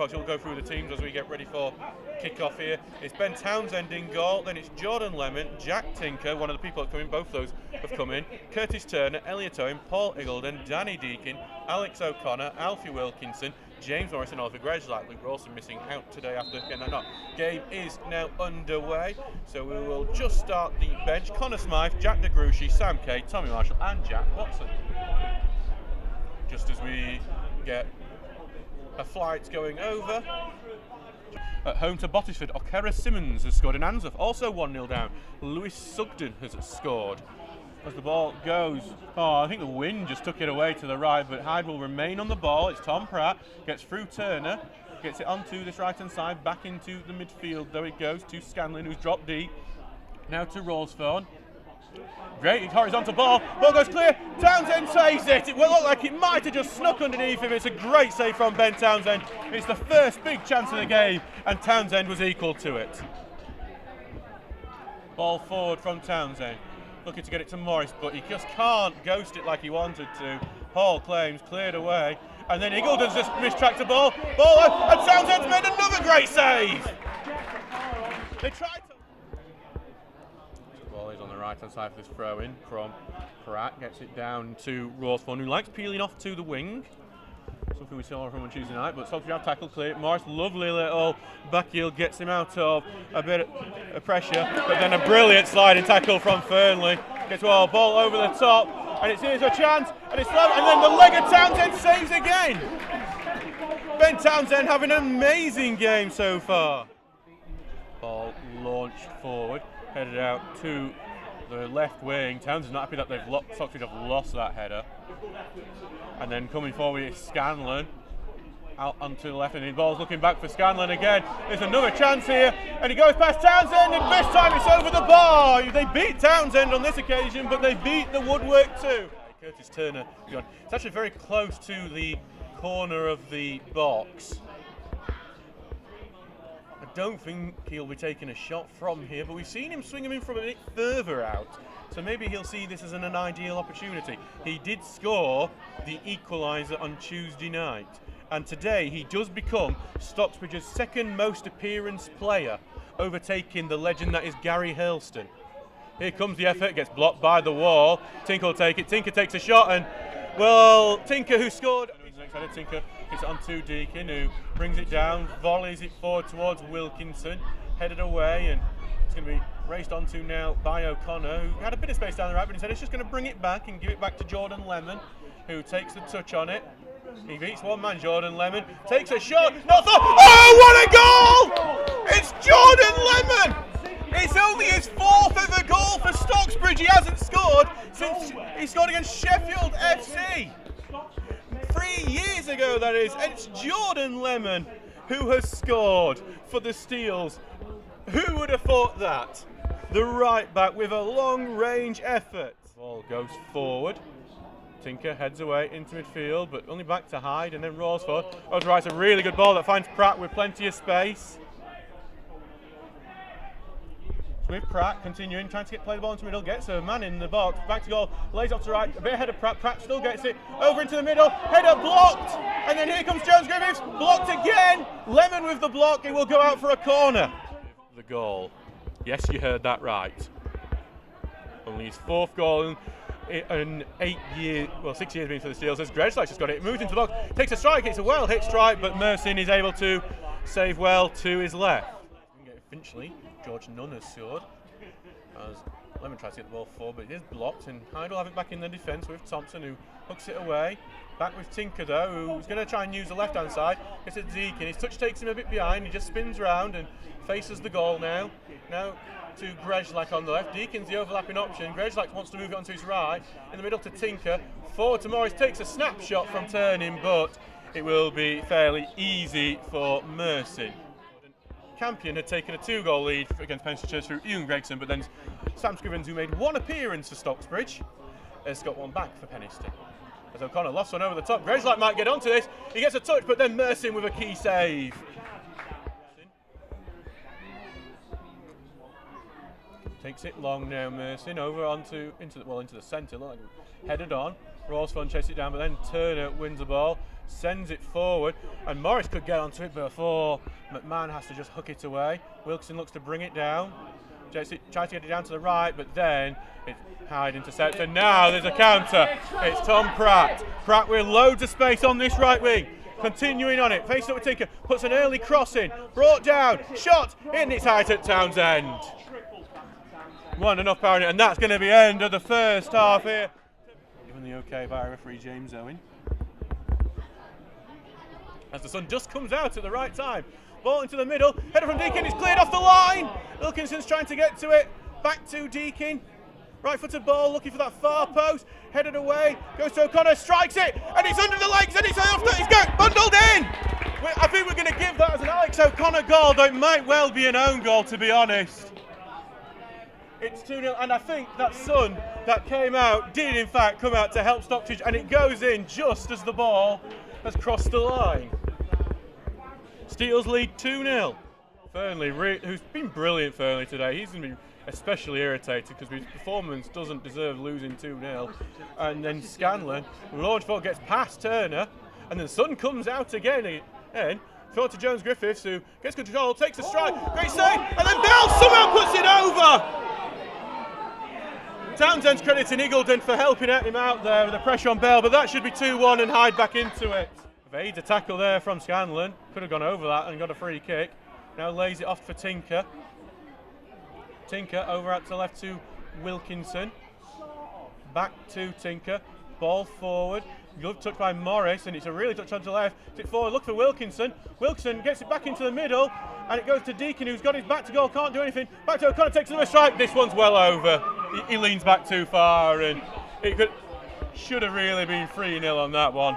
box. We'll go through the teams as we get ready for kick-off here. It's Ben Townsend in goal, then it's Jordan Lemon, Jack Tinker, one of the people that come in, both those have come in, Curtis Turner, Elliot Owen, Paul Iggulden, Danny Deakin, Alex O'Connor, Alfie Wilkinson, James Morrison, Oliver Greg-like. Luke Rawson missing out today after getting that knock. Game is now underway, so we will just start the bench. Connor Smythe, Jack DeGruchy, Sam Kay, Tommy Marshall and Jack Watson. Just as we get a flight going over. At home to Bottisford, O'Kara Simmons has scored in Answorth, also 1-0 down. Lewis Sugden has scored. As the ball goes, I think the wind just took it away to the right, but Hyde will remain on the ball. It's Tom Pratt, gets through Turner, gets it onto this right-hand side, back into the midfield, though it goes to Scanlon, who's dropped deep. Now to Rawsthorne. Great horizontal ball goes clear, Townsend saves it. It will look like it might have just snuck underneath him. It's a great save from Ben Townsend. It's the first big chance of the game, and Townsend was equal to it. Ball forward from Townsend. Looking to get it to Morris, but he just can't ghost it like he wanted to. Hall claims, cleared away, and then Iggulden's just mistracked the ball, and Townsend's made another great save! They tried to... The ball is on the right-hand side for this throw-in from Pratt, gets it down to Rawsthorne, who likes peeling off to the wing. Something we saw from on Tuesday night, but Stocksbridge have tackle clear. Morris, lovely little back heel, gets him out of a bit of pressure, but then a brilliant sliding tackle from Fernley. Gets a ball over the top, and it's here's a chance, and it's love, and then the leg of Townsend saves again. Ben Townsend having an amazing game so far. Ball launched forward, headed out to the left wing. Townsend's not happy that Stocksbridge have lost that header. And then coming forward is Scanlon, out onto the left, and the ball's looking back for Scanlon again. There's another chance here, and he goes past Townsend, and this time it's over the bar. They beat Townsend on this occasion, but they beat the woodwork too. Curtis Turner, it's actually very close to the corner of the box. I don't think he'll be taking a shot from here, but we've seen him swing him in from a bit further out. So maybe he'll see this as an ideal opportunity. He did score the equaliser on Tuesday night. And today he does become Stocksbridge's second most appearance player, overtaking the legend that is Gary Hurlston. Here comes the effort, gets blocked by the wall. Tinker will take it. Tinker takes a shot, and, well, Tinker, who scored... Tinker gets it onto Deakin, who brings it down, volleys it forward towards Wilkinson, headed away, and it's going to be raced onto now by O'Connor, who had a bit of space down the right, but instead it's just going to bring it back and give it back to Jordan Lemon, who takes the touch on it. He beats one man, Jordan Lemon, takes a shot, not thought, oh, what a goal! It's Jordan Lemon! It's only his fourth ever goal for Stocksbridge. He hasn't scored since he scored against Sheffield FC. 3 years ago, that is. And it's Jordan Lemon who has scored for the Steels. Who would have thought that? The right back with a long-range effort. Ball goes forward. Tinker heads away into midfield, but only back to Hyde, and then Rawsthorne. Oh, right, it's a really good ball that finds Pratt with plenty of space. With Pratt continuing, trying to play the ball into the middle, gets a man in the box, back to goal, lays off to right, a bit ahead of Pratt, Pratt still gets it, over into the middle, header blocked, and then here comes Jones Griffiths, blocked again, Lemon with the block, it will go out for a corner. The goal, yes, you heard that right. Only his fourth goal in 8 years, well, 6 years being for the Steels, as Greg just got it, moves into the box, takes a strike, it's a well-hit strike, but Mersin is able to save well to his left. Finchley, George Nunn has scored, as Lemon tries to get the ball forward, but it is blocked, and Hyde will have it back in the defence with Thompson, who hooks it away. Back with Tinker, though, who's going to try and use the left-hand side. It's at Deakin. His touch takes him a bit behind. He just spins round and faces the goal now. Now to Greg-like on the left. Deakin's the overlapping option. Greg-like wants to move it onto his right. In the middle to Tinker. Forward to Morris. Takes a snapshot from turning, but it will be fairly easy for Mersin. Campion had taken a 2-goal lead against Penistone through Ian Gregson, but then Sam Scrivens, who made one appearance for Stocksbridge, has got one back for Penistone. As O'Connor lost one over the top, Greg-like might get onto this, he gets a touch, but then Mersin with a key save. Takes it long now, Mersin, over into the centre, like headed on. Rawsford chases it down, but then Turner wins the ball, sends it forward, and Morris could get onto it before McMahon has to just hook it away. Wilkinson looks to bring it down, tries to get it down to the right, but then it's Hyde intercepts, and now there's a counter. It's Tom Pratt. Pratt with loads of space on this right wing. Continuing on it, facing up with Tinker, puts an early cross in, brought down, shot, in its height at Townsend. One enough power in it, and that's going to be end of the first half here. Given the okay by referee James Owen. As the sun just comes out at the right time. Ball into the middle, header from Deakin, it's cleared off the line. Wilkinson's trying to get to it, back to Deakin. Right-footed ball, looking for that far post, headed away, goes to O'Connor, strikes it, and it's under the legs, and it's bundled in! I think we're going to give that as an Alex O'Connor goal, though it might well be an own goal, to be honest. It's 2-0, and I think that sun that came out did in fact come out to help Stockbridge, and it goes in just as the ball has crossed the line. Steels lead 2-0. Fernley, who's been brilliant, Fernley, today, he's going to be especially irritated because his performance doesn't deserve losing 2-0. And then Scanlon, Launchford gets past Turner, and then Sun comes out again. And throw to Jones Griffiths, who gets control, takes a strike, great save, and then Bell somehow puts it over! Townsend's crediting Eagledon for helping him out there with the pressure on Bell, but that should be 2-1 and Hyde back into it. Evades a tackle there from Scanlon, could have gone over that and got a free kick. Now lays it off for Tinker. Tinker over out to the left to Wilkinson. Back to Tinker. Ball forward. Good touch by Morris, and it's a really touch on to the left. It's forward, look for Wilkinson. Wilkinson gets it back into the middle, and it goes to Deakin, who's got his back to goal, can't do anything. Back to O'Connor, takes another strike. This one's well over. He leans back too far, and it should have really been 3-0 on that one.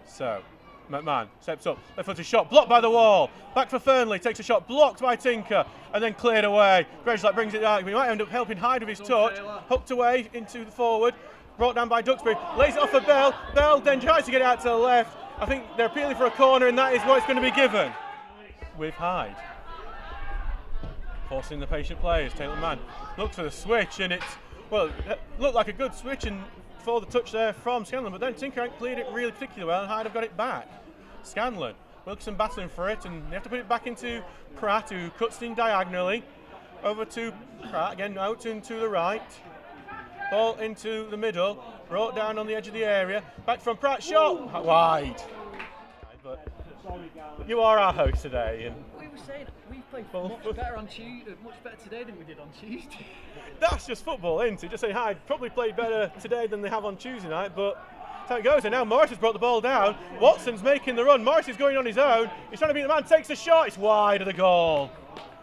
So, McMahon steps up, left footed shot, blocked by the wall. Back for Fernley, takes a shot, blocked by Tinker, and then cleared away. Grejlak brings it out. We might end up helping Hyde with his touch. Hooked away into the forward, brought down by Duxbury, lays it off for Bell. Bell then tries to get it out to the left. I think they're appealing for a corner, and that is what it's going to be given. With Hyde forcing the patient players. Taylor Mann looks for the switch, and it looked like a good switch and for the touch there from Scanlon, but then Tinker ain't cleared it really particularly well, and Hyde have got it back. Scanlon, Wilkinson battling for it, and they have to put it back into Pratt, who cuts in diagonally. Over to Pratt, again out into the right. Ball into the middle, brought down on the edge of the area. Back from Pratt, shot wide. But you are our host today, and we were saying we played much better on Tuesday, much better today than we did on Tuesday. That's just football, isn't it? Just saying, Hyde probably played better today than they have on Tuesday night, but that's how it goes. And now Morris has brought the ball down. Watson's making the run. Morris is going on his own. He's trying to beat the man. Takes a shot. It's wide of the goal.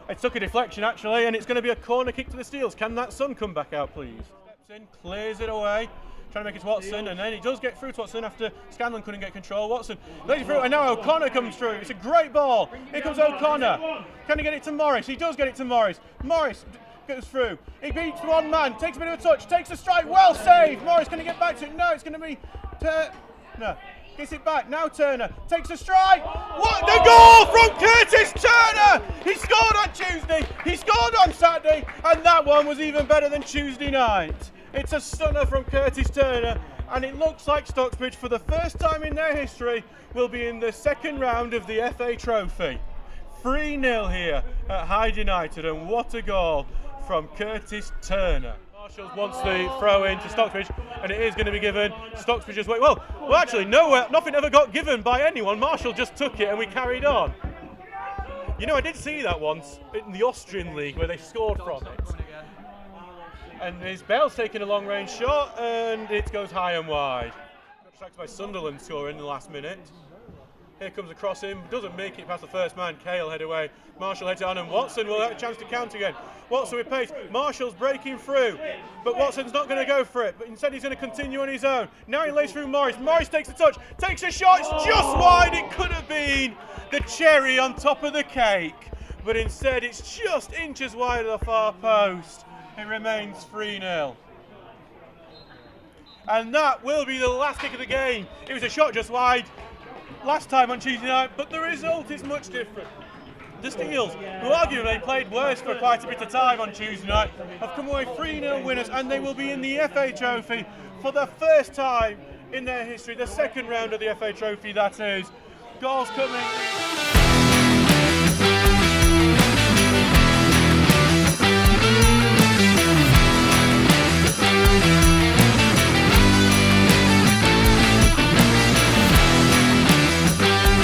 It took a deflection actually, and it's going to be a corner kick to the Steels. Can that Sun come back out, please? Steps in, clears it away. Trying to make it to Watson, and then it does get through to Watson after Scanlon couldn't get control. Watson lays it through, and now O'Connor comes through. It's a great ball. Here comes O'Connor. Can he get it to Morris? He does get it to Morris. Morris goes through. He beats one man, takes a bit of a touch, takes a strike. Well saved. Morris, can he get back to it? No, it's going to be Turner. Gets it back. Now Turner takes a strike. What? The goal from Curtis Turner! He scored on Tuesday. He scored on Saturday, and that one was even better than Tuesday night. It's a stunner from Curtis Turner, and it looks like Stocksbridge, for the first time in their history, will be in the second round of the FA Trophy. 3-0 here at Hyde United, and what a goal from Curtis Turner. Marshall wants the throw in to Stocksbridge, and it is going to be given. Stocksbridge just wait. Well, actually, nothing ever got given by anyone. Marshall just took it, and we carried on. You know, I did see that once in the Austrian league where they scored from it. And his Bell's taking a long-range shot, and it goes high and wide. Distracted by Sunderland scoring in the last minute. Here comes across him, doesn't make it past the first man. Cale head away. Marshall heads it on, and Watson will have a chance to count again. Watson with pace. Marshall's breaking through, but Watson's not going to go for it. But instead, he's going to continue on his own. Now he lays through Morris. Morris takes a touch, takes a shot. It's just wide. It could have been the cherry on top of the cake, but instead, it's just inches wide of the far post. It remains 3-0. And that will be the last kick of the game. It was a shot just wide last time on Tuesday night, but the result is much different. The Steels, who arguably played worse for quite a bit of time on Tuesday night, have come away 3-0 winners, and they will be in the FA Trophy for the first time in their history. The second round of the FA Trophy, that is. Goals coming.